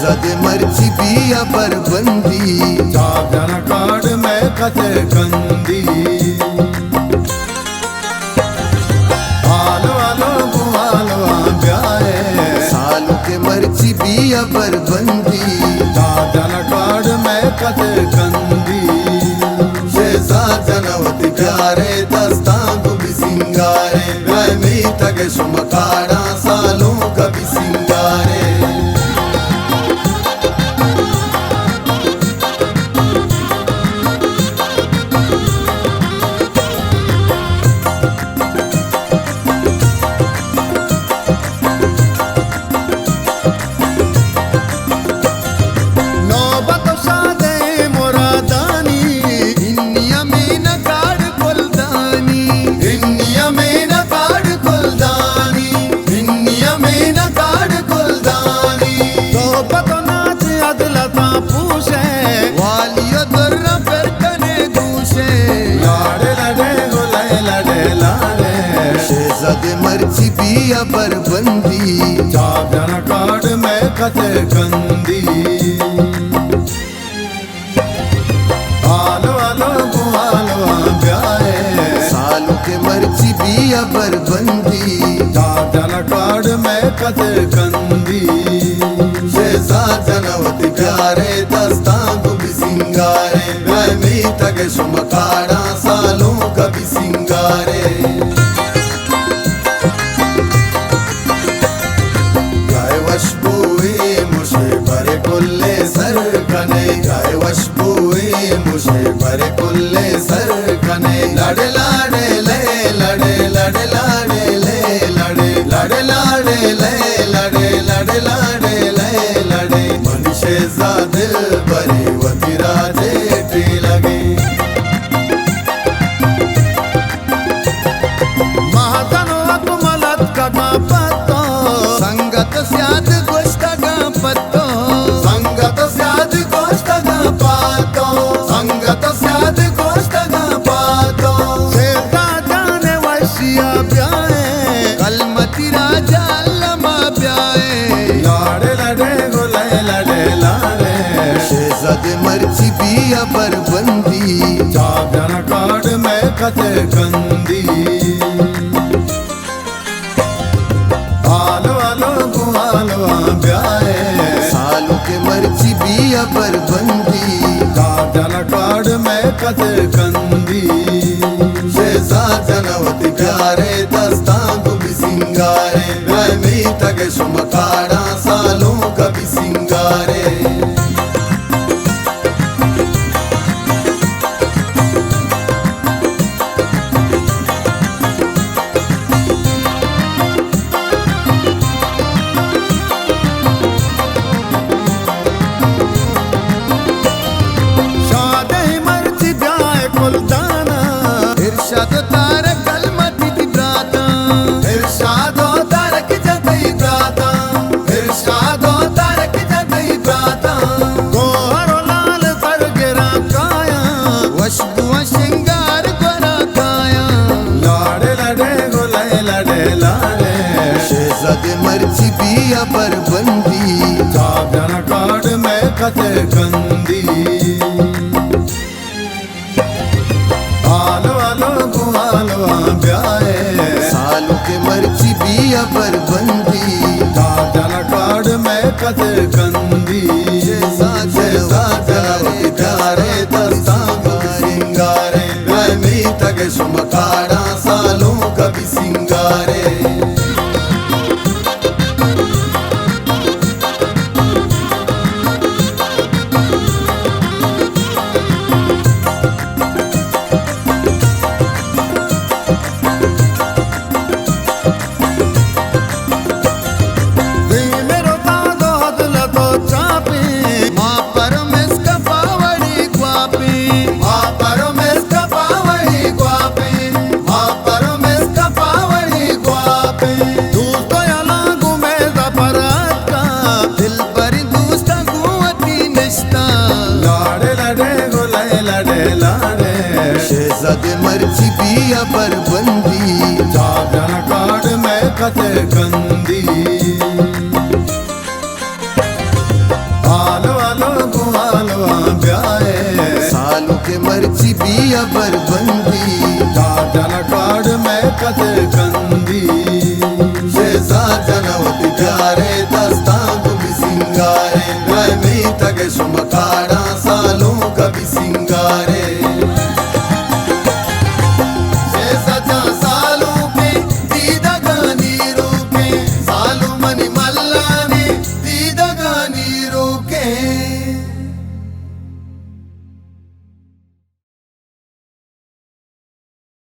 शहजादे मर्ची बिया बरबंदी जागरण काड में कते कंदी आलो आलो बुआलो ब्याए सालों के मर्ची बिया बरबंदी जागरण काड में कते कंदी शहजादनवती प्यारे दस्तांगो भी सिंगारे मैं तगे सुमकाड़ा सालों का भी सिंगारे शहजादे मर्ची बिया बरबंदी जागरण काड में कते कंदी आलो आलो बुआलो ब्याए सालों के मर्ची बिया बरबंदी जागरण काड में कते कंदी शहजादनवती प्यारे दस्तांगो भी सिंगारे मैं तगे सुमकाड़ा सालों का भी सिंगारे मुझे बरे कुल्ले सर कने लड़े लाड़े ले लड़े लड़े लाड़े ले लड़े लड़े लाड़े ले लड़े लड़े लाड़े ले लड़े मन शहजादे बरे वती राजे टी लगे महाजनो अकुमलत का पत्तो संगत स्याद गोष्ट का पत्तो संगत स्याद गोष्ट का पातो संगत स्याद गोष्ट का पातो सेता जाने वशिया ब्याए कलमती राजा लमा ब्याए लाड़े लड़े गोले लड़े लाड़े शहजादे मर्ची बिया बरबंदी जागरण काड में कते कंदी आलो आलो बुआलो ब्याए सालों के मर्ची बिया बरबंदी जागरण काड में कते कंदी शहजादनवती प्यारे दस्तांगो भी सिंगारे मैं तगे सुमकाड़ा सालों का भी सिंगारे इरशाद तारक कलमती दी ब्राता इरशाद तारक जतई ब्राता इरशाद तारक जतई ब्राता गोहरो लाल सरगरा काया वशबु श्रृंगार गोरा काया लाड़े लड़े गोले लड़े लाड़े शहजादे मर्ची बिया बरबंदी जागरण काड में कते कंदी आलो आलो बुआलो ब्याए सालों के मर्ची बिया बरबंदी जागरण काड में कते कंदी शहजादनवती प्यारे दस्तांगो भी सिंगारे मैं तगे सुमकाड़ा सालों का भी सिंगारे शहजादे मर्ची बिया बरबंदी जागरण काड में कते कंदी अबर बंद